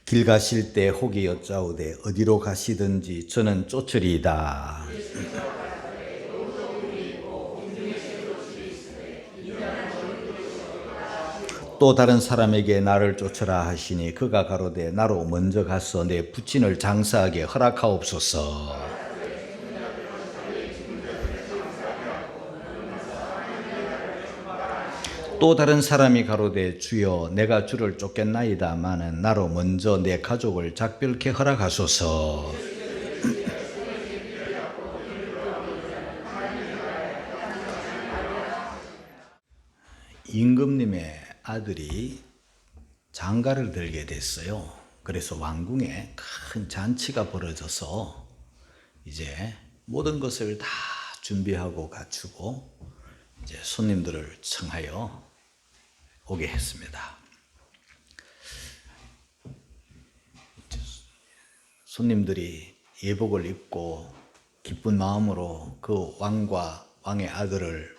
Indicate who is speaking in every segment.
Speaker 1: 길 가실 때 혹이 여짜오되 어디로 가시든지 저는 쫓으리이다. 또 다른 사람에게 나를 쫓으라 하시니 그가 가로되 나로 먼저 가서 내 부친을 장사하게 허락하옵소서. 또 다른 사람이 가로되 주여 내가 주를 쫓겠나이다마는 나로 먼저 내 가족을 작별케 허락하소서. 임금님의 아들이 장가를 들게 됐어요. 그래서 왕궁에 큰 잔치가 벌어져서 이제 모든 것을 다 준비하고 갖추고 이제 손님들을 청하여 오게 했습니다. 손님들이 예복을 입고 기쁜 마음으로 그 왕과 왕의 아들을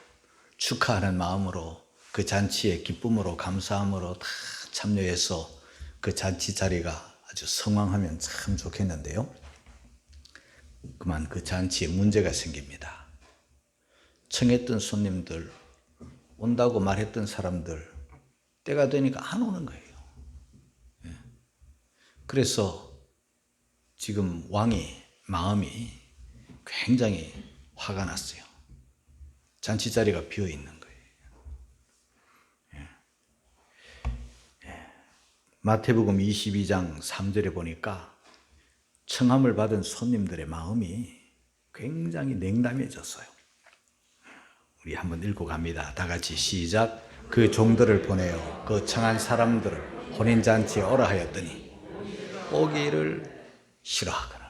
Speaker 1: 축하하는 마음으로 그 잔치에 기쁨으로 감사함으로 다 참여해서 그 잔치 자리가 아주 성황하면 참 좋겠는데요. 그만 그 잔치에 문제가 생깁니다. 청했던 손님들, 온다고 말했던 사람들 때가 되니까 안 오는 거예요. 그래서 지금 왕의 마음이 굉장히 화가 났어요. 잔치 자리가 비어 있는 거예요. 마태복음 22장 3절에 보니까 청함을 받은 손님들의 마음이 굉장히 냉담해졌어요. 우리 한번 읽고 갑니다. 다 같이 시작. 그 종들을 보내어 그 청한 사람들을 혼인잔치에 오라 하였더니 오기를 싫어하거늘.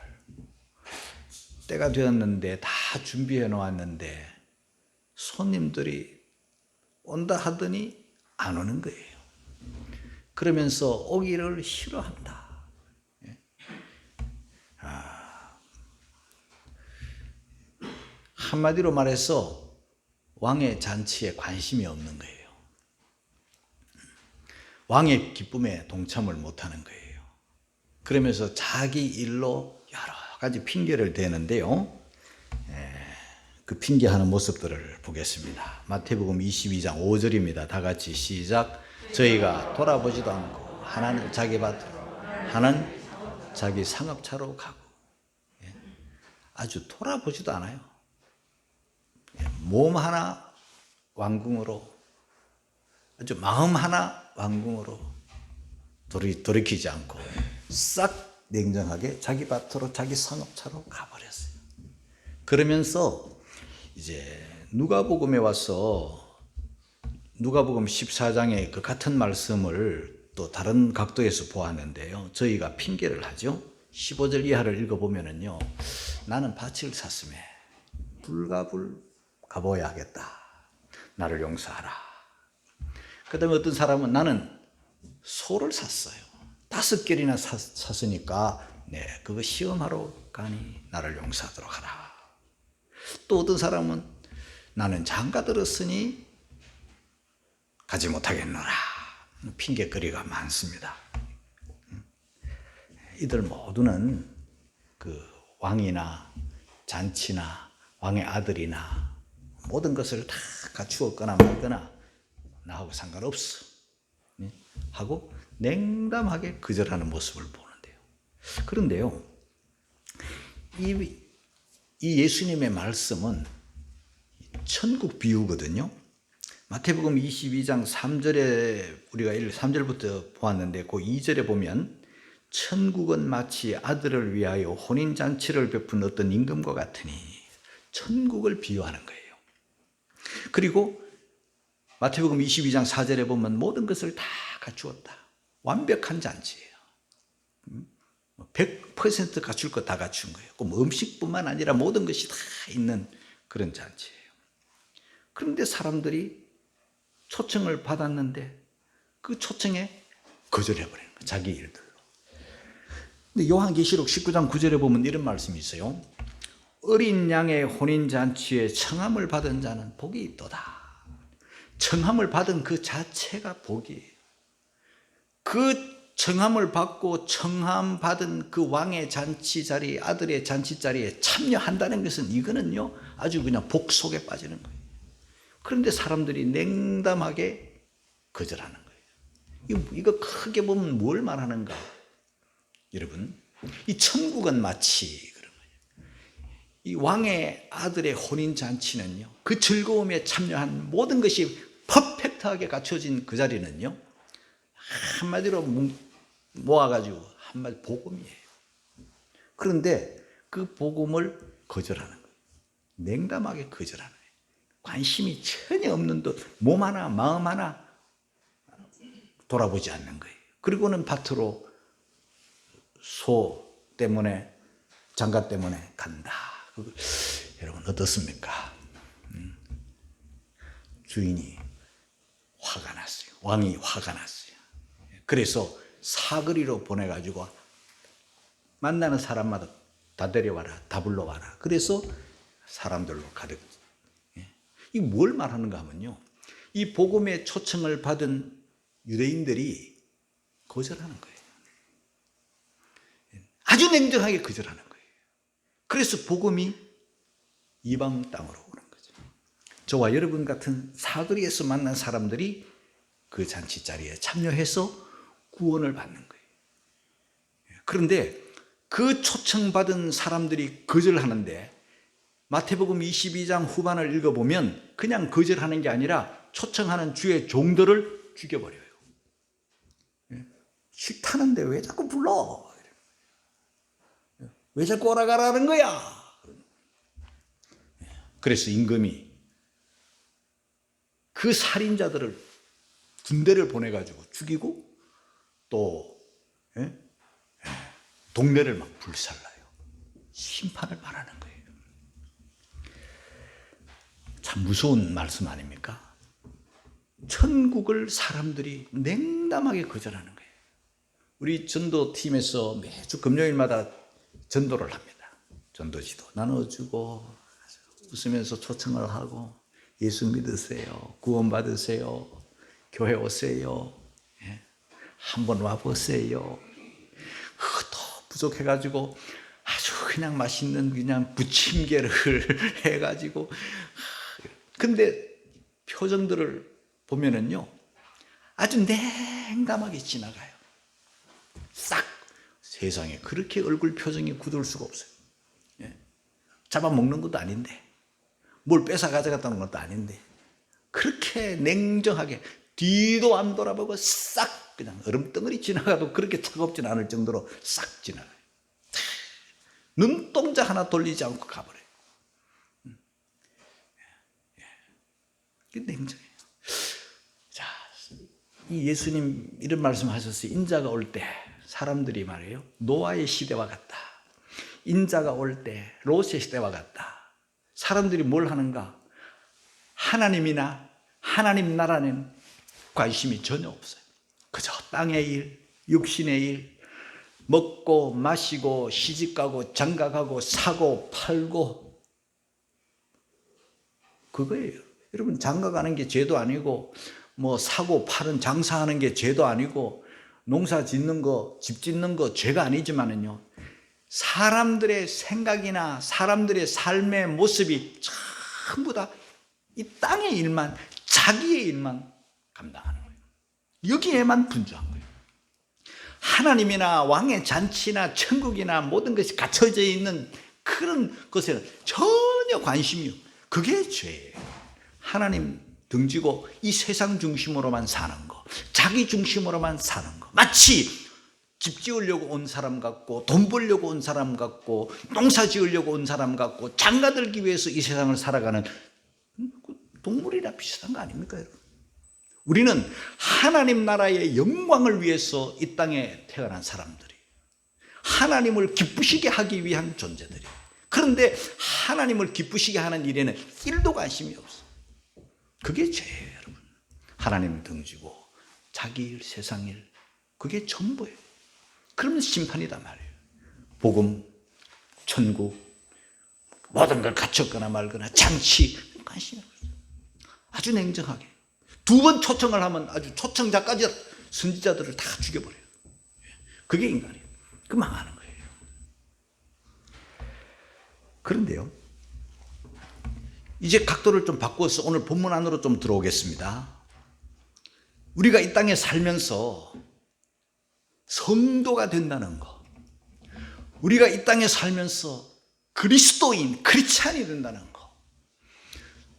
Speaker 1: 때가 되었는데 다 준비해 놓았는데 손님들이 온다 하더니 안 오는 거예요. 그러면서 오기를 싫어한다. 한마디로 말해서 왕의 잔치에 관심이 없는 거예요. 왕의 기쁨에 동참을 못하는 거예요. 그러면서 자기 일로 여러 가지 핑계를 대는데요. 그 핑계하는 모습들을 보겠습니다. 마태복음 22장 5절입니다. 다 같이 시작. 저희가 돌아보지도 않고 하나는 자기 밭으로 하나는 자기 상업차로 가고 아주 돌아보지도 않아요. 몸 하나 왕궁으로 아주 마음 하나 왕궁으로 돌이키지 않고 싹 냉정하게 자기 밭으로 자기 상업차로 가버렸어요. 그러면서 이제 누가복음에 와서 누가복음 14장의 그 같은 말씀을 또 다른 각도에서 보았는데요. 저희가 핑계를 하죠. 15절 이하를 읽어보면은요. 나는 밭을 샀음에 불가불 가보아야 하겠다. 나를 용서하라. 그 다음에 어떤 사람은 나는 소를 샀어요. 5개이나 샀으니까 그거 시험하러 가니 나를 용서하도록 하라. 또 어떤 사람은 나는 장가 들었으니 가지 못하겠노라. 핑계거리가 많습니다. 이들 모두는 그 왕이나 잔치나 왕의 아들이나 모든 것을 다 갖추었거나 말거나 나하고 상관없어 하고 냉담하게 거절하는 모습을 보는데요. 그런데요, 이 예수님의 말씀은 천국 비유거든요. 마태복음 22장 3절에 우리가 3절부터 보았는데 그 2절에 보면 천국은 마치 아들을 위하여 혼인잔치를 베푼 어떤 임금과 같으니 천국을 비유하는 거예요. 그리고 마태복음 22장 4절에 보면 모든 것을 다 갖추었다. 완벽한 잔치예요. 100% 갖출 거 다 갖춘 거예요. 음식뿐만 아니라 모든 것이 다 있는 그런 잔치예요. 그런데 사람들이 초청을 받았는데 그 초청에 거절해버리는 거예요. 자기 일들로. 근데 요한계시록 19장 9절에 보면 이런 말씀이 있어요. 어린 양의 혼인잔치에 청함을 받은 자는 복이 있도다. 청함을 받은 그 자체가 복이에요. 그 청함을 받고 청함 받은 그 왕의 잔치 자리, 아들의 잔치 자리에 참여한다는 것은 이거는요 아주 그냥 복 속에 빠지는 거예요. 그런데 사람들이 냉담하게 거절하는 거예요. 이거 크게 보면 뭘 말하는가? 여러분, 이 천국은 마치 그런 거예요. 이 왕의 아들의 혼인 잔치는요, 그 즐거움에 참여한 모든 것이 퍼펙트하게 갖춰진 그 자리는요, 한마디로 모아가지고 한마디 복음이에요. 그런데 그 복음을 거절하는 거예요. 냉담하게 거절하는 거예요. 관심이 전혀 없는 듯 몸 하나 마음 하나 돌아보지 않는 거예요. 그리고는 밭으로 소 때문에 장가 때문에 간다. 여러분 어떻습니까? 주인이 화가 났어요. 왕이 화가 났어요. 그래서 사거리로 보내가지고 만나는 사람마다 다 데려와라, 다 불러와라. 그래서 사람들로 가득. 이 뭘 말하는가 하면요, 이 복음의 초청을 받은 유대인들이 거절하는 거예요. 아주 냉정하게 거절하는 거예요. 그래서 복음이 이방 땅으로 오는 거죠. 저와 여러분 같은 사거리에서 만난 사람들이 그 잔치 자리에 참여해서 구원을 받는 거예요. 그런데 그 초청받은 사람들이 거절하는데 마태복음 22장 후반을 읽어보면 그냥 거절하는 게 아니라 초청하는 주의 종들을 죽여버려요. 싫다는데 왜 자꾸 불러? 왜 자꾸 오라가라는 거야? 그래서 임금이 그 살인자들을 군대를 보내가지고 죽이고 또 동네를 막 불살라요. 심판을 말하는 거예요. 참 무서운 말씀 아닙니까? 천국을 사람들이 냉담하게 거절하는 거예요. 우리 전도팀에서 매주 금요일마다 전도를 합니다. 전도지도 나눠주고 웃으면서 초청을 하고 예수 믿으세요. 구원 받으세요. 교회 오세요. 한번 와보세요. 그것도 부족해가지고 아주 그냥 맛있는 그냥 부침개를 해가지고, 근데 표정들을 보면은요 아주 냉담하게 지나가요. 싹. 세상에 그렇게 얼굴 표정이 굳을 수가 없어요. 잡아먹는 것도 아닌데, 뭘 뺏어 가져갔다는 것도 아닌데, 그렇게 냉정하게 뒤도 안 돌아보고 싹 그냥 얼음덩어리 지나가도 그렇게 차갑진 않을 정도로 싹 지나가요. 눈동자 하나 돌리지 않고 가버려요. 이게 냉정해요. 자, 이 예수님 이런 말씀하셨어요. 인자가 올 때 사람들이 말해요, 노아의 시대와 같다. 인자가 올 때 롯의 시대와 같다. 사람들이 뭘 하는가? 하나님이나 하나님 나라는 관심이 전혀 없어요. 그저 땅의 일, 육신의 일, 먹고 마시고 시집가고 장가가고 사고 팔고, 그거예요. 여러분, 장가가는 게 죄도 아니고 뭐 사고 파는 장사하는 게 죄도 아니고 농사 짓는 거, 집 짓는 거 죄가 아니지만은요, 사람들의 생각이나 사람들의 삶의 모습이 전부 다 이 땅의 일만, 자기의 일만 감당하는 거예요. 여기에만 분주한 거예요. 하나님이나 왕의 잔치나 천국이나 모든 것이 갖춰져 있는 그런 것에는 전혀 관심이 없어요. 그게 죄예요. 하나님 등지고 이 세상 중심으로만 사는 거, 자기 중심으로만 사는 거, 마치 집 지으려고 온 사람 같고 돈 벌려고 온 사람 같고 농사 지으려고 온 사람 같고 장가들기 위해서 이 세상을 살아가는 동물이나 비슷한 거 아닙니까, 여러분? 우리는 하나님 나라의 영광을 위해서 이 땅에 태어난 사람들이, 하나님을 기쁘시게 하기 위한 존재들이. 그런데 하나님을 기쁘시게 하는 일에는 1도 관심이 없어. 그게 죄예요, 여러분. 하나님 등지고 자기 일, 세상 일, 그게 전부예요. 그러면 심판이다 말이에요. 복음, 천국, 모든 걸 갖췄거나 말거나 장치, 관심이 없어요. 아주 냉정하게. 2번 초청을 하면 아주 초청자까지 선지자들을 다 죽여버려요. 그게 인간이에요. 그 망하는 거예요. 그런데요, 이제 각도를 좀 바꿔서 오늘 본문 안으로 좀 들어오겠습니다. 우리가 이 땅에 살면서 성도가 된다는 거, 우리가 이 땅에 살면서 그리스도인, 크리스찬이 된다는 거,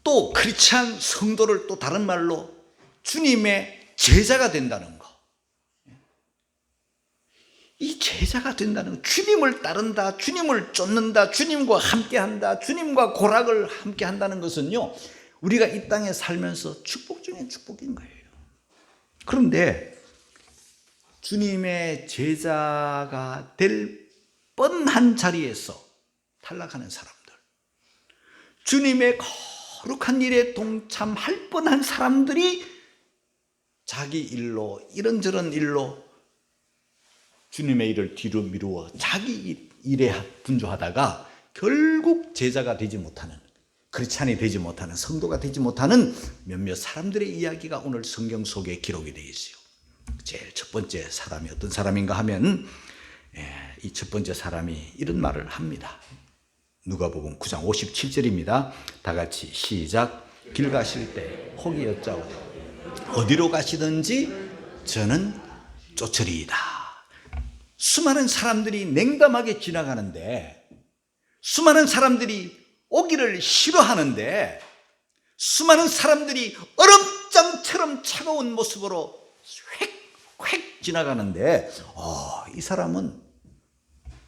Speaker 1: 또 크리스찬 성도를 또 다른 말로 주님의 제자가 된다는 거, 이 제자가 된다는 거, 주님을 따른다, 주님을 쫓는다, 주님과 함께한다, 주님과 고락을 함께한다는 것은요, 우리가 이 땅에 살면서 축복 중에 축복인 거예요. 그런데 주님의 제자가 될 뻔한 자리에서 탈락하는 사람들, 주님의 거룩한 일에 동참할 뻔한 사람들이 자기 일로, 이런저런 일로 주님의 일을 뒤로 미루어 자기 일에 분주하다가 결국 제자가 되지 못하는, 크리스찬이 되지 못하는, 성도가 되지 못하는 몇몇 사람들의 이야기가 오늘 성경 속에 기록이 되어 있어요. 제일 첫 번째 사람이 어떤 사람인가 하면 이 첫 번째 사람이 이런 말을 합니다. 누가복음 9장 57절입니다. 다 같이 시작. 길 가실 때 혹이 여짜오되 어디로 가시든지 저는 쫓으리이다. 수많은 사람들이 냉담하게 지나가는데, 수많은 사람들이 오기를 싫어하는데, 수많은 사람들이 얼음장처럼 차가운 모습으로 휙휙 지나가는데, 이 사람은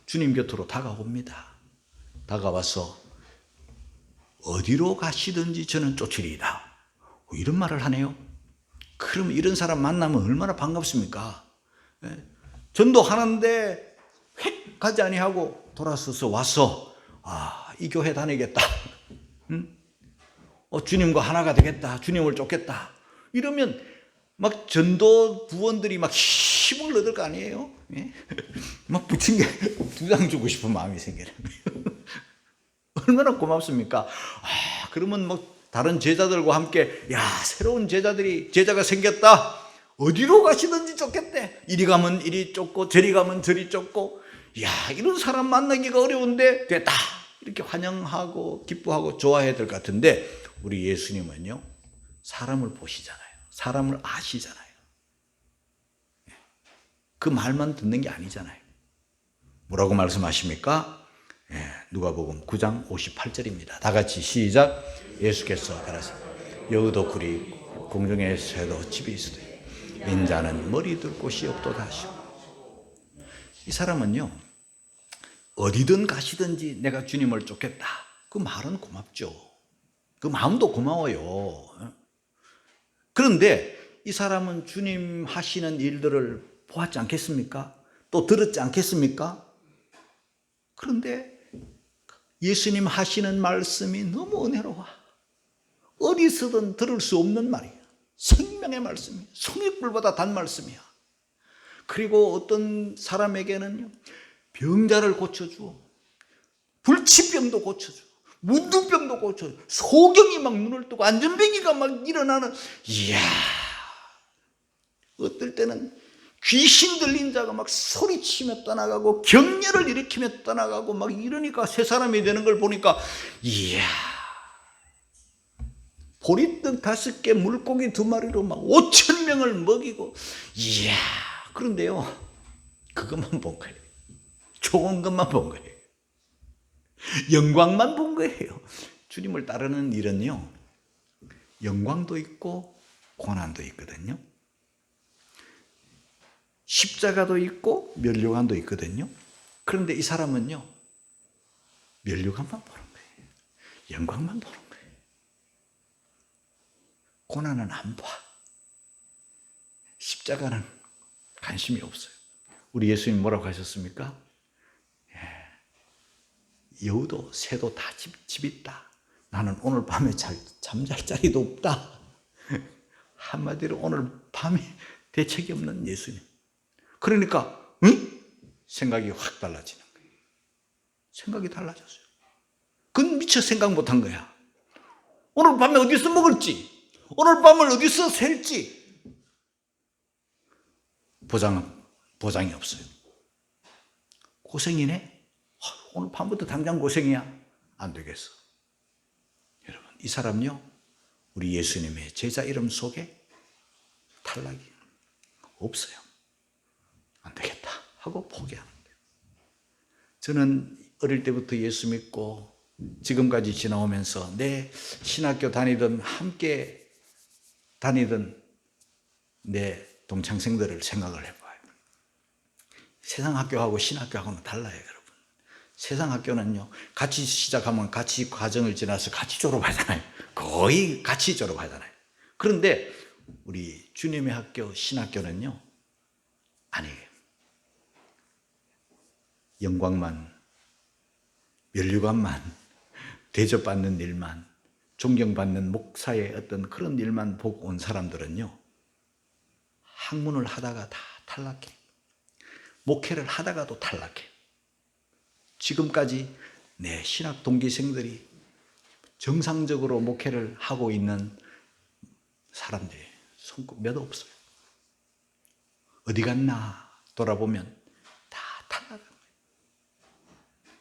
Speaker 1: 주님 곁으로 다가옵니다. 다가와서 어디로 가시든지 저는 쫓으리이다. 이런 말을 하네요. 그럼 이런 사람 만나면 얼마나 반갑습니까? 전도하는데 휙 가지 아니하고 돌아서서 와서 이 교회 다니겠다. 주님과 하나가 되겠다. 주님을 쫓겠다. 이러면 막 전도 부원들이 막 힘을 얻을 거 아니에요? 막 부침개 2장 주고 싶은 마음이 생기는 거예요. 얼마나 고맙습니까? 그러면 뭐 다른 제자들과 함께 새로운 제자가 생겼다. 어디로 가시든지 쫓겠대. 이리 가면 이리 쫓고 저리 가면 저리 쫓고, 이런 사람 만나기가 어려운데 됐다. 이렇게 환영하고 기뻐하고 좋아해야 될 것 같은데, 우리 예수님은요, 사람을 보시잖아요. 사람을 아시잖아요. 그 말만 듣는 게 아니잖아요. 뭐라고 말씀하십니까? 누가복음 9장 58절입니다. 다 같이 시작. 예수께서 가라사대 여기도 굴이 있고 공중의 새도 집이 있으되 인자는 머리 둘 곳이 없도다 하시고. 이 사람은요, 어디든 가시든지 내가 주님을 쫓겠다. 그 말은 고맙죠. 그 마음도 고마워요. 그런데 이 사람은 주님 하시는 일들을 보았지 않겠습니까? 또 들었지 않겠습니까? 그런데 예수님 하시는 말씀이 너무 은혜로워. 어디서든 들을 수 없는 말이야. 생명의 말씀이야. 송이불보다 단 말씀이야. 그리고 어떤 사람에게는 병자를 고쳐주어, 불치병도 고쳐줘, 문둥병도 고쳐줘, 소경이 막 눈을 뜨고 안전뱅이가 막 일어나는, 어떨 때는 귀신 들린 자가 막 소리치며 떠나가고 격려를 일으키며 떠나가고 막 이러니까 새 사람이 되는 걸 보니까, 보리떡 5개 물고기 2마리로 막 5,000명을 먹이고, 그런데요, 그것만 본 거예요. 좋은 것만 본 거예요. 영광만 본 거예요. 주님을 따르는 일은요, 영광도 있고 고난도 있거든요. 십자가도 있고 면류관도 있거든요. 그런데 이 사람은요, 면류관만 보는 거예요. 영광만 보는 거예요. 고난은 안 봐. 십자가는 관심이 없어요. 우리 예수님 뭐라고 하셨습니까? 여우도 새도 다 집 있다. 나는 오늘 밤에 잠잘 자리도 없다. 한마디로 오늘 밤에 대책이 없는 예수님. 그러니까 생각이 확 달라지는 거예요. 생각이 달라졌어요. 그건 미처 생각 못한 거야. 오늘 밤에 어디서 먹을지, 오늘 밤을 어디서 셀지 보장이 없어요. 고생이네? 오늘 밤부터 당장 고생이야? 안 되겠어. 여러분, 이 사람요, 우리 예수님의 제자 이름 속에 탈락이 없어요. 안 되겠다 하고 포기하는 거예요. 저는 어릴 때부터 예수 믿고 지금까지 지나오면서 내 신학교 다니던 함께 다니던 내 동창생들을 생각을 해봐요. 세상 학교하고 신학교하고는 달라요, 여러분. 세상 학교는요, 같이 시작하면 같이 과정을 지나서 같이 졸업하잖아요. 거의 같이 졸업하잖아요. 그런데 우리 주님의 학교, 신학교는요, 아니에요. 영광만, 면류관만, 대접받는 일만, 존경받는 목사의 어떤 그런 일만 보고 온 사람들은요, 학문을 하다가 다 탈락해. 목회를 하다가도 탈락해. 지금까지 내 신학 동기생들이 정상적으로 목회를 하고 있는 사람들이 손꼽 몇 없어요. 어디 갔나 돌아보면 다 탈락한 거예요.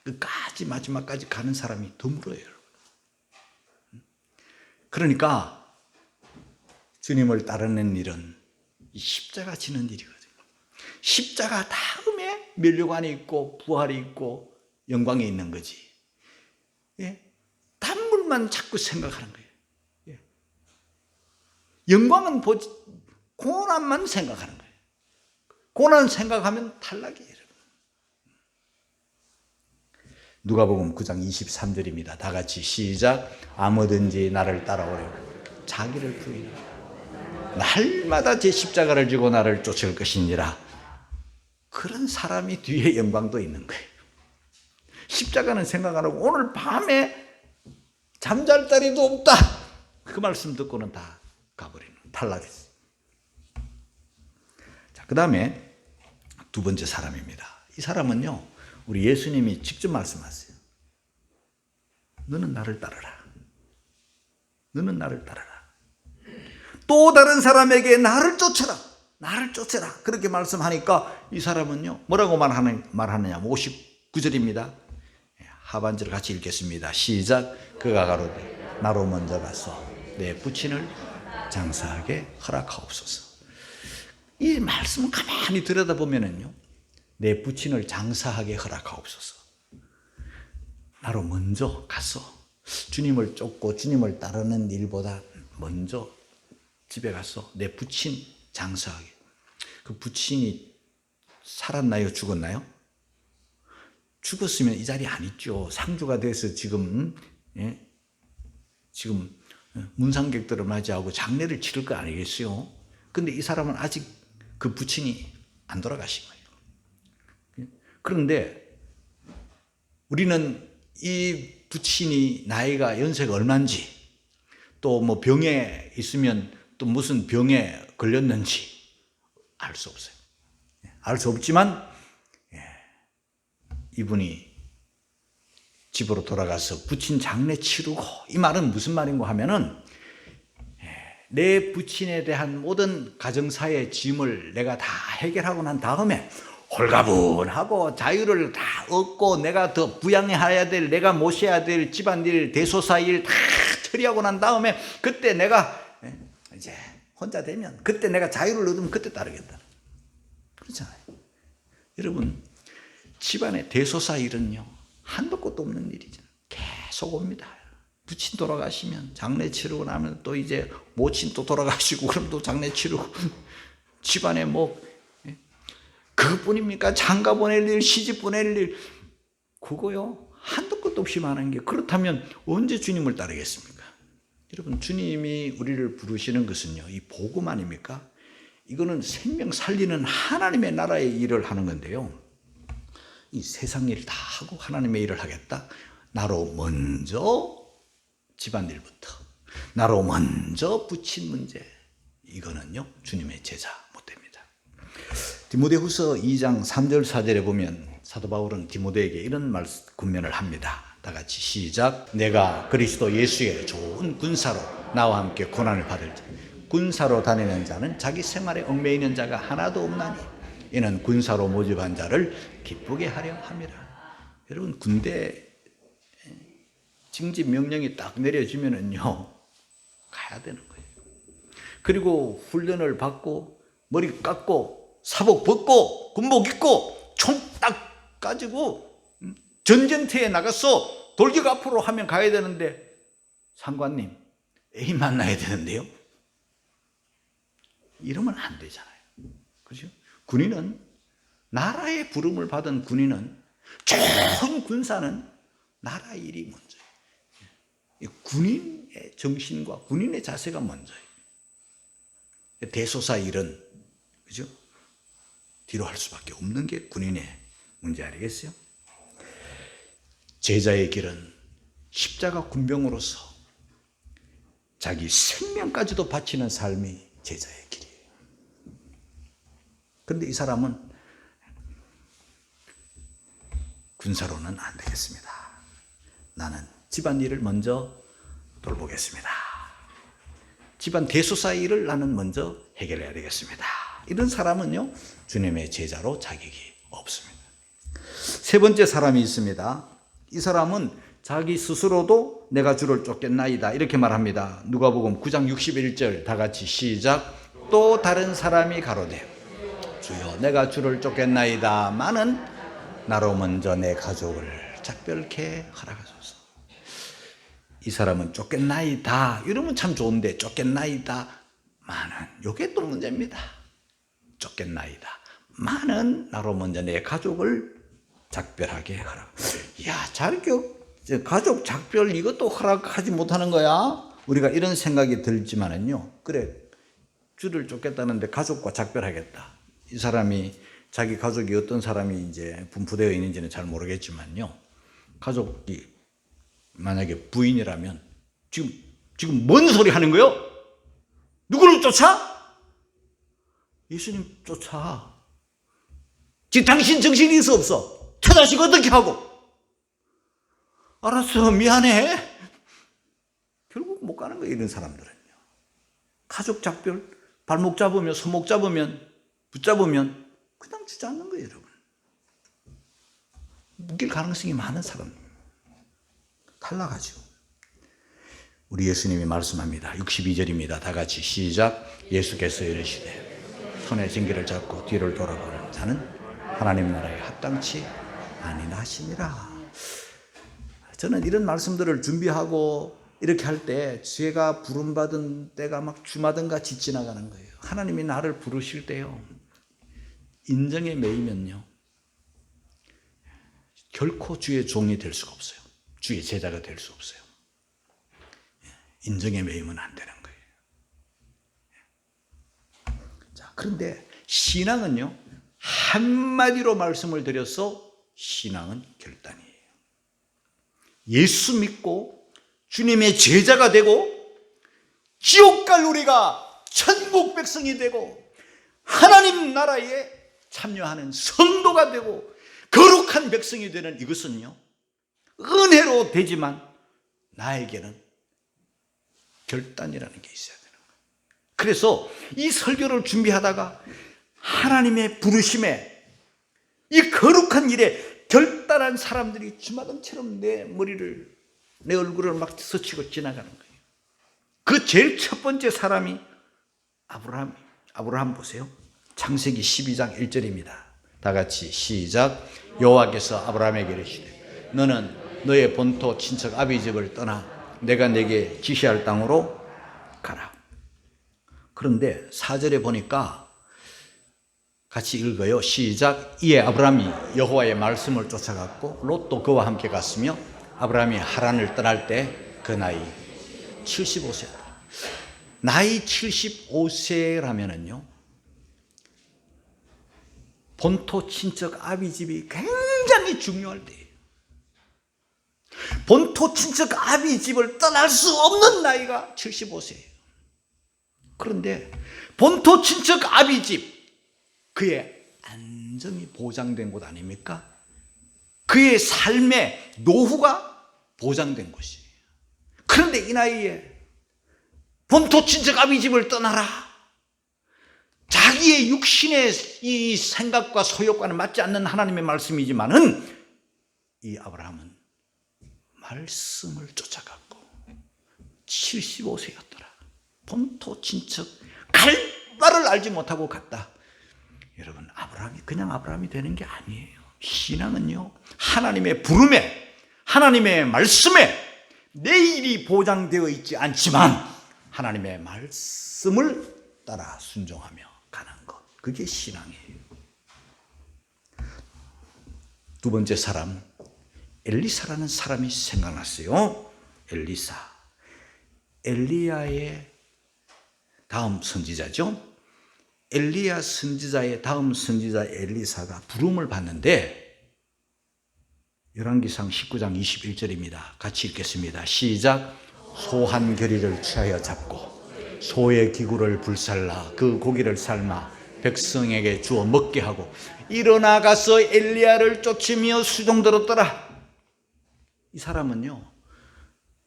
Speaker 1: 끝까지 마지막까지 가는 사람이 드물어요, 여러분. 그러니까 주님을 따르는 일은 이 십자가 지는 일이거든요. 십자가 다음에 면류관이 있고 부활이 있고 영광이 있는 거지. 예? 단물만 자꾸 생각하는 거예요. 예? 영광은 보지, 고난만 생각하는 거예요. 고난 생각하면 탈락이에요. 누가복음 9장 23절입니다. 다 같이 시작. 아무든지 나를 따라오려 자기를 부인하고 날마다 제 십자가를 지고 나를 쫓을 것이니라. 그런 사람이 뒤에 영광도 있는 거예요. 십자가는 생각 안 하고 오늘 밤에 잠잘 자리도 없다. 그 말씀 듣고는 다 가버리는, 탈락했어요. 자, 그 다음에 두 번째 사람입니다. 이 사람은요, 우리 예수님이 직접 말씀하세요. 너는 나를 따르라. 너는 나를 따르라. 또 다른 사람에게 나를 쫓아라. 나를 쫓아라. 그렇게 말씀하니까 이 사람은요, 뭐라고 말하느냐. 59절입니다. 하반절을 같이 읽겠습니다. 시작. 그가 가로되 나로 먼저 가서 내 부친을 장사하게 허락하옵소서. 이 말씀을 가만히 들여다보면은요, 내 부친을 장사하게 허락하옵소서. 나로 먼저 가서 주님을 쫓고 주님을 따르는 일보다 먼저 집에 가서 내 부친 장사하게. 그 부친이 살았나요? 죽었나요? 죽었으면 이 자리에 안 있죠. 상주가 돼서 지금 문상객들을 맞이하고 장례를 치를 거 아니겠어요? 근데 이 사람은 아직 그 부친이 안 돌아가신 거예요. 그런데 우리는 이 부친이 나이가 연세가 얼마인지, 또 뭐 병에 있으면 또 무슨 병에 걸렸는지 알 수 없어요. 알 수 없지만 이분이 집으로 돌아가서 부친 장례 치르고, 이 말은 무슨 말인가 하면은 내 부친에 대한 모든 가정사의 짐을 내가 다 해결하고 난 다음에 홀가분하고 자유를 다 얻고 내가 더 부양해야 될, 내가 모셔야 될 집안일, 대소사 일 다 처리하고 난 다음에 그때 내가 이제 혼자 되면, 그때 내가 자유를 얻으면 그때 따르겠다. 그렇잖아요. 여러분, 집안의 대소사 일은요, 한도 끝도 없는 일이죠. 계속 옵니다. 부친 돌아가시면 장례 치르고 나면 또 이제 모친 또 돌아가시고 그럼 또 장례 치르고 집안에 뭐 그것뿐입니까? 장가 보낼 일, 시집 보낼 일, 그거요 한도 끝도 없이 많은 게, 그렇다면 언제 주님을 따르겠습니까? 여러분, 주님이 우리를 부르시는 것은요, 이 복음 아닙니까? 이거는 생명 살리는 하나님의 나라의 일을 하는 건데요, 이 세상 일 다 하고 하나님의 일을 하겠다? 나로 먼저 집안일부터, 나로 먼저 부친 문제, 이거는요 주님의 제자 못 됩니다. 디모데후서 2장 3절 4절에 보면 사도 바울은 디모데에게 이런 군면을 합니다. 다 같이 시작. 내가 그리스도 예수의 좋은 군사로 나와 함께 고난을 받을 자, 군사로 다니는 자는 자기 생활에 얽매이는 자가 하나도 없나니 이는 군사로 모집한 자를 기쁘게 하려 함이라. 여러분, 군대 징집 명령이 딱 내려지면은요, 가야 되는 거예요. 그리고 훈련을 받고 머리 깎고 사복 벗고 군복 입고 총 딱 가지고 전쟁터에 나가서 돌격 앞으로 하면 가야 되는데, 상관님 애인 만나야 되는데요, 이러면 안 되잖아요. 그렇죠? 군인은, 나라의 부름을 받은 군인은, 좋은 군사는 나라 일이 먼저예요. 군인의 정신과 군인의 자세가 먼저예요. 대소사 일은, 그죠? 뒤로 할 수밖에 없는 게 군인의 문제 아니겠어요? 제자의 길은 십자가 군병으로서 자기 생명까지도 바치는 삶이 제자의 길이에요. 그런데 이 사람은 군사로는 안 되겠습니다. 나는 집안일을 먼저 돌보겠습니다. 집안 대소사 일을 나는 먼저 해결해야 되겠습니다. 이런 사람은요, 주님의 제자로 자격이 없습니다. 세 번째 사람이 있습니다. 이 사람은 자기 스스로도 내가 주를 쫓겠나이다 이렇게 말합니다. 누가복음 9장 61절 다 같이 시작. 또 다른 사람이 가로되 주여 내가 주를 쫓겠나이다 마는 나로 먼저 내 가족을 작별케 허락하소서. 이 사람은 쫓겠나이다 이러면 참 좋은데, 쫓겠나이다 마는, 요게 또 문제입니다. 쫓겠나이다 마는 나로 먼저 내 가족을 작별하게 허락. 야, 가족 작별 이것도 허락하지 못하는 거야? 우리가 이런 생각이 들지만은요, 그래, 주를 쫓겠다는데 가족과 작별하겠다. 이 사람이, 자기 가족이 어떤 사람이 이제 분포되어 있는지는 잘 모르겠지만요, 가족이 만약에 부인이라면 지금 뭔 소리 하는 거예요? 누구를 쫓아? 예수님 쫓아. 지금 당신 정신이 있어 없어? 처자식 어떻게 하고? 알았어, 미안해. 결국 못 가는 거예요, 이런 사람들은요. 가족 작별, 발목 잡으면, 손목 잡으면, 붙잡으면 그냥 주저앉는 거예요, 여러분. 묶일 가능성이 많은 사람입니다. 탈락하죠. 우리 예수님이 말씀합니다. 62절입니다. 다 같이 시작. 예수께서 이르시되 손에 징기를 잡고 뒤를 돌아보는 자는 하나님 나라에 합당치 아니하시니라. 저는 이런 말씀들을 준비하고 이렇게 할 때 제가 부름받은 때가 막 주마등같이 지나가는 거예요. 하나님이 나를 부르실 때요, 인정에 매이면요, 결코 주의 종이 될 수가 없어요. 주의 제자가 될 수 없어요. 인정에 매이면 안 되는 거예요. 자, 그런데 신앙은요, 한마디로 말씀을 드려서 신앙은 결단이에요. 예수 믿고 주님의 제자가 되고 지옥 갈 우리가 천국 백성이 되고 하나님 나라에 참여하는 성도가 되고 거룩한 백성이 되는 이것은요, 은혜로 되지만 나에게는 결단이라는 게 있어야 되는 거예요. 그래서 이 설교를 준비하다가 하나님의 부르심에, 이 거룩한 일에 결단한 사람들이 주마등처럼 내 얼굴을 막 스치고 지나가는 거예요. 그 제일 첫 번째 사람이 아브라함 보세요. 창세기 12장 1절입니다. 다 같이 시작. 여호와께서 아브라함에게 이르시되 너는 너의 본토 친척 아비 집을 떠나 내가 내게 지시할 땅으로 가라. 그런데 4절에 보니까 같이 읽어요. 시작. 이에 아브라함이 여호와의 말씀을 쫓아갔고 롯도 그와 함께 갔으며 아브라함이 하란을 떠날 때 그 나이 75세였다. 나이 75세라면은요, 본토 친척 아비 집이 굉장히 중요할 때예요. 본토 친척 아비 집을 떠날 수 없는 나이가 75세예요. 그런데 본토 친척 아비 집, 그의 안정이 보장된 곳 아닙니까? 그의 삶의 노후가 보장된 곳이에요. 그런데 이 나이에 본토 친척 아비 집을 떠나라, 자기 자기의 육신의 이 생각과 소욕과는 맞지 않는 하나님의 말씀이지만은 이 아브라함은 말씀을 쫓아갔고 75세였더라. 본토 친척 갈 바를 알지 못하고 갔다. 여러분, 아브라함이 그냥 아브라함이 되는 게 아니에요. 신앙은요, 하나님의 부름에, 하나님의 말씀에 내일이 보장되어 있지 않지만 하나님의 말씀을 따라 순종하며 가는 것, 그게 신앙이에요. 두 번째 사람, 엘리사라는 사람이 생각났어요. 엘리사, 엘리야의 다음 선지자죠. 엘리야 선지자의 다음 선지자 엘리사가 부름을 받는데, 열왕기상 19장 21절입니다. 같이 읽겠습니다. 시작. 소 한 겨리를 취하여 잡고 소의 기구를 불살라 그 고기를 삶아 백성에게 주어 먹게 하고 일어나 가서 엘리야를 쫓으며 수종 들었더라. 이 사람은요,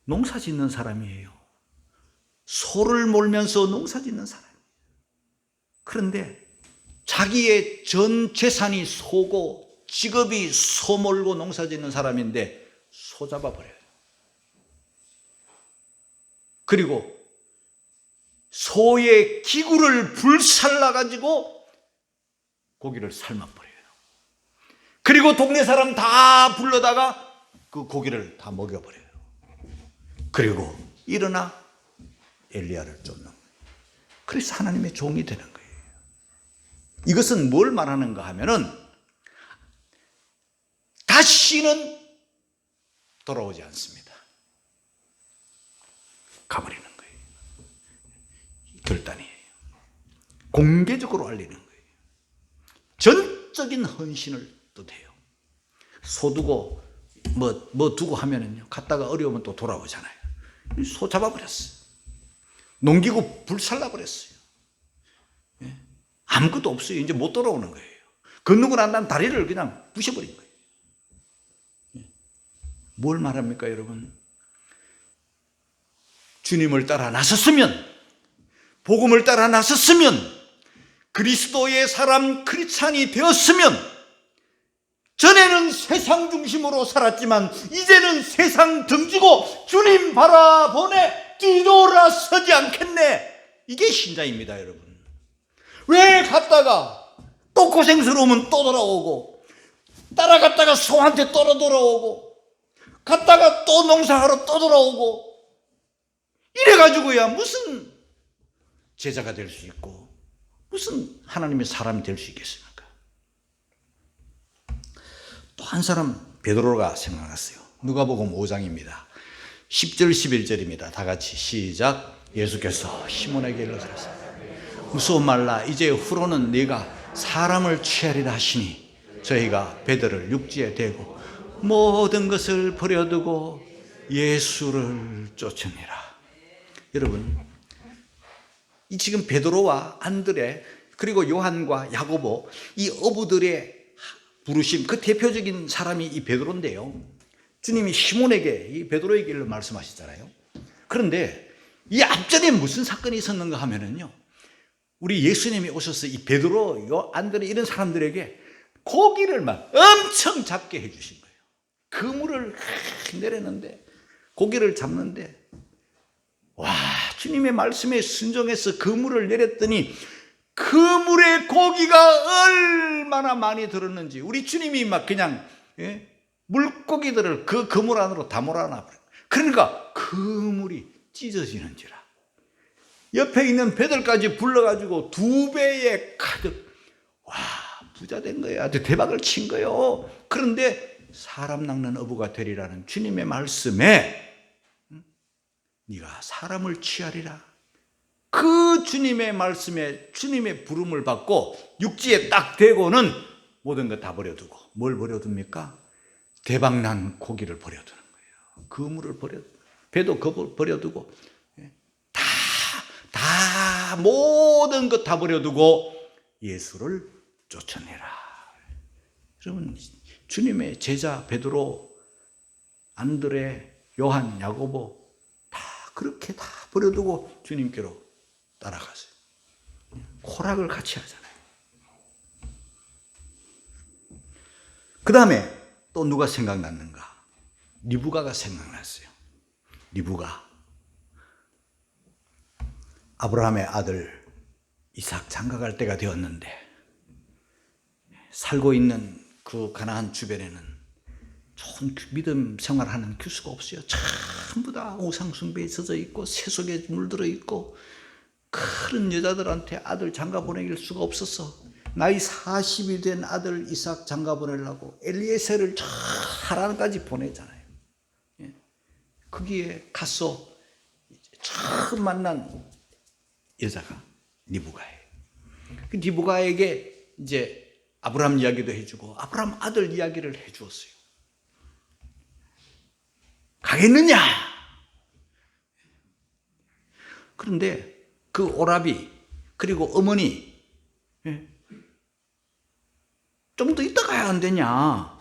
Speaker 1: 농사 짓는 사람이에요. 소를 몰면서 농사 짓는 사람. 그런데 자기의 전 재산이 소고 직업이 소 몰고 농사 짓는 사람인데 소 잡아버려요. 그리고 소의 기구를 불살라가지고 고기를 삶아버려요. 그리고 동네 사람 다 불러다가 그 고기를 다 먹여버려요. 그리고 일어나 엘리야를 쫓는 거예요. 그래서 하나님의 종이 되는 거예요. 이것은 뭘 말하는가 하면은 다시는 돌아오지 않습니다. 가버리는 거예요. 결단이에요. 공개적으로 알리는 거예요. 전적인 헌신을 뜻해요. 소 두고 뭐 두고 하면은요, 갔다가 어려우면 또 돌아오잖아요. 소 잡아버렸어요. 농기구 불살라버렸어요. 아무것도 없어요. 이제 못 돌아오는 거예요. 건너고 난 다음 다리를 그냥 부셔버린 거예요. 뭘 말합니까, 여러분? 주님을 따라 나섰으면, 복음을 따라 나섰으면, 그리스도의 사람 크리스찬이 되었으면, 전에는 세상 중심으로 살았지만 이제는 세상 등지고 주님 바라보내 뒤돌아서지 않겠네. 이게 신자입니다, 여러분. 왜 갔다가 또 고생스러우면 또 돌아오고, 따라갔다가 소한테 떨어 돌아오고, 갔다가 또 농사하러 또 돌아오고, 이래가지고야 무슨 제자가 될 수 있고 무슨 하나님의 사람이 될 수 있겠습니까? 또 한 사람, 베드로가 생각났어요. 누가복음 5장입니다. 10절 11절입니다. 다 같이 시작. 예수께서 시몬에게 이르시되 무서워 말라. 이제 후로는 네가 사람을 취하리라 하시니 저희가 베드로를 육지에 대고 모든 것을 버려두고 예수를 쫓으니라. 여러분, 이 지금 베드로와 안드레 그리고 요한과 야고보, 이 어부들의 부르심, 그 대표적인 사람이 이 베드로인데요. 주님이 시몬에게, 이 베드로에게 일러 말씀하시잖아요. 그런데 이 앞전에 무슨 사건이 있었는가 하면은요, 우리 예수님이 오셔서 이 베드로, 요 안드레 이런 사람들에게 고기를 막 엄청 잡게 해주신 거예요. 그물을 내렸는데, 고기를 잡는데, 와, 주님의 말씀에 순종해서 그물을 내렸더니 그물에 고기가 얼마나 많이 들었는지, 우리 주님이 막 그냥 물고기들을 그 그물 안으로 다 몰아놔 버려요. 그러니까 그물이 찢어지는지라. 옆에 있는 배들까지 불러가지고 2배에 가득, 와, 부자 된 거예요. 아주 대박을 친 거예요. 그런데 사람 낚는 어부가 되리라는 주님의 말씀에 네가 사람을 취하리라. 그 주님의 말씀에 주님의 부름을 받고 육지에 딱 대고는 모든 것 다 버려두고, 뭘 버려둡니까? 대박난 고기를 버려두는 거예요. 그물을 배도 버려두고, 다 모든 것 다 버려두고 예수를 쫓아내라. 여러분, 주님의 제자 베드로, 안드레, 요한, 야고보 다 그렇게 다 버려두고 주님께로 따라가세요. 코락을 같이 하잖아요. 그 다음에 또 누가 생각났는가? 리브가가 생각났어요. 리브가 아브라함의 아들 이삭 장가갈 때가 되었는데 살고 있는 그 가나안 주변에는 좋은 믿음 생활하는 교수가 없어요. 전부 다 우상숭배에 젖어 있고 세속에 물들어 있고 그런 여자들한테 아들 장가 보내길 수가 없었어. 나이 40이 된 아들 이삭 장가 보내려고 엘리에셀을 저 하란까지 보내잖아요. 거기에 가서 처음 만난 여자가 리브가예요. 그 리브가에게 이제 아브라함 이야기도 해주고 아브라함 아들 이야기를 해주었어요. 가겠느냐? 그런데 그 오라비 그리고 어머니 좀 더 이따 가야 안 되냐?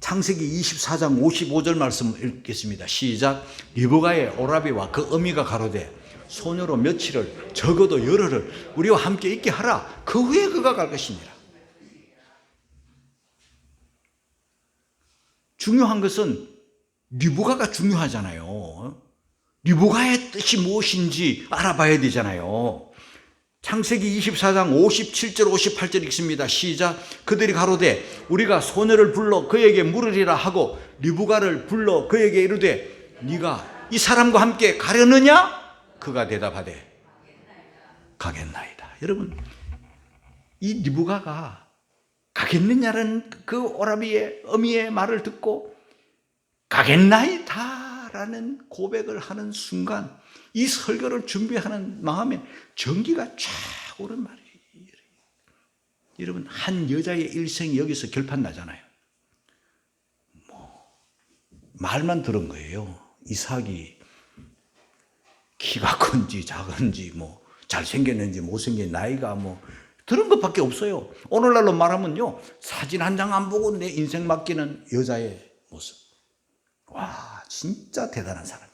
Speaker 1: 창세기 24장 55절 말씀 읽겠습니다. 시작. 리브가의 오라비와 그 어미가 가로되 소녀로 며칠을 적어도 열흘을 우리와 함께 있게 하라. 그 후에 그가 갈 것이니라. 중요한 것은 리브가가 중요하잖아요. 리브가의 뜻이 무엇인지 알아봐야 되잖아요. 창세기 24장 57절 58절 읽습니다. 시작. 그들이 가로되 우리가 소녀를 불러 그에게 물으리라 하고 리브가를 불러 그에게 이르되 네가 이 사람과 함께 가려느냐? 그가 대답하되 가겠나이다. 여러분, 이 리브가가 가겠느냐는 그 오라비의 어미의 말을 듣고 가겠나이다 라는 고백을 하는 순간 이 설교를 준비하는 마음에 전기가 쫙 오른 말이에요. 여러분, 한 여자의 일생이 여기서 결판 나잖아요. 말만 들은 거예요. 이삭이 키가 큰지 작은지 잘생겼는지 못생긴 나이가 들은 것밖에 없어요. 오늘날로 말하면요, 사진 한 장 안 보고 내 인생 맡기는 여자의 모습. 와, 진짜 대단한 사람.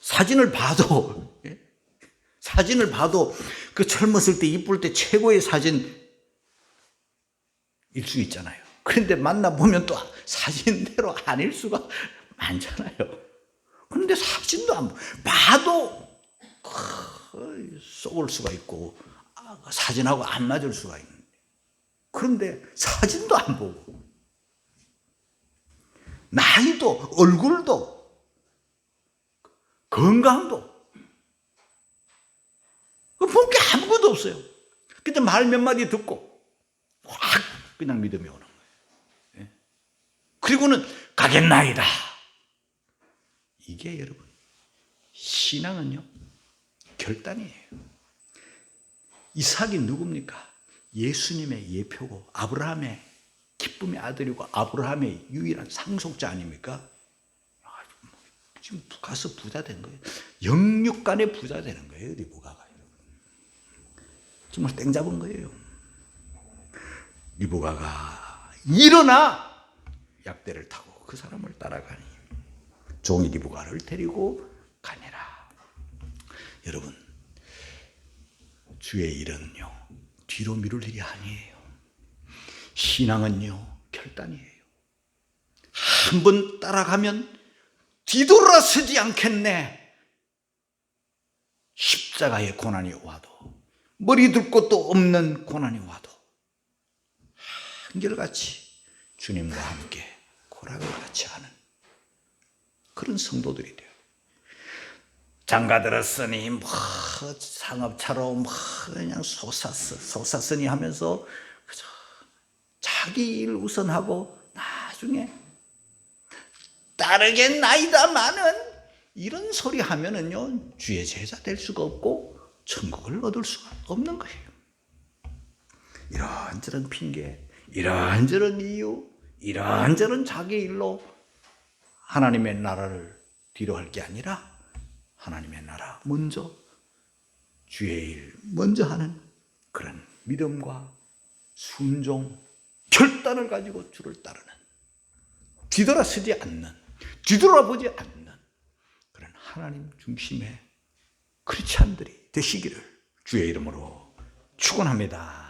Speaker 1: 사진을 봐도 그 젊었을 때 이쁠 때 최고의 사진일 수 있잖아요. 그런데 만나보면 또 사진대로 아닐 수가 많잖아요. 그런데 사진도 안 봐도 썩을 수가 있고 사진하고 안 맞을 수가 있는데, 그런데 사진도 안 보고 나이도 얼굴도 건강도 볼 게 아무것도 없어요. 근데 말 몇 마디 듣고 확 그냥 믿음이 오는 거예요. 그리고는 가겠나이다. 이게 여러분, 신앙은요 결단이에요. 이삭이 누굽니까? 예수님의 예표고 아브라함의 기쁨의 아들이고 아브라함의 유일한 상속자 아닙니까? 지금 가서 부자 된 거예요. 영육간에 부자 되는 거예요. 리브가가. 정말 땡 잡은 거예요. 리브가가 일어나 약대를 타고 그 사람을 따라가니 종이 리브가를 데리고 가니라. 여러분, 주의 일은요 뒤로 미룰 일이 아니에요. 신앙은요 결단이에요. 한 번 따라가면 뒤돌아서지 않겠네. 십자가의 고난이 와도, 머리 둘 곳도 없는 고난이 와도 한결같이 주님과 함께 고락을 같이 하는 그런 성도들이 돼요. 장가 들었으니 상업차로 그냥 솟았으니 하면서 그저 자기 일 우선하고 나중에 따르겠나이다마는 이런 소리 하면은요 주의 제자 될 수가 없고 천국을 얻을 수가 없는 거예요. 이런저런 핑계, 이런저런 이유, 이런저런 자기 일로 하나님의 나라를 뒤로 할 게 아니라 하나님의 나라 먼저, 주의 일 먼저 하는 그런 믿음과 순종, 결단을 가지고 주를 따르는, 뒤돌아서지 않는, 뒤돌아보지 않는 그런 하나님 중심의 크리스찬들이 되시기를 주의 이름으로 축원합니다.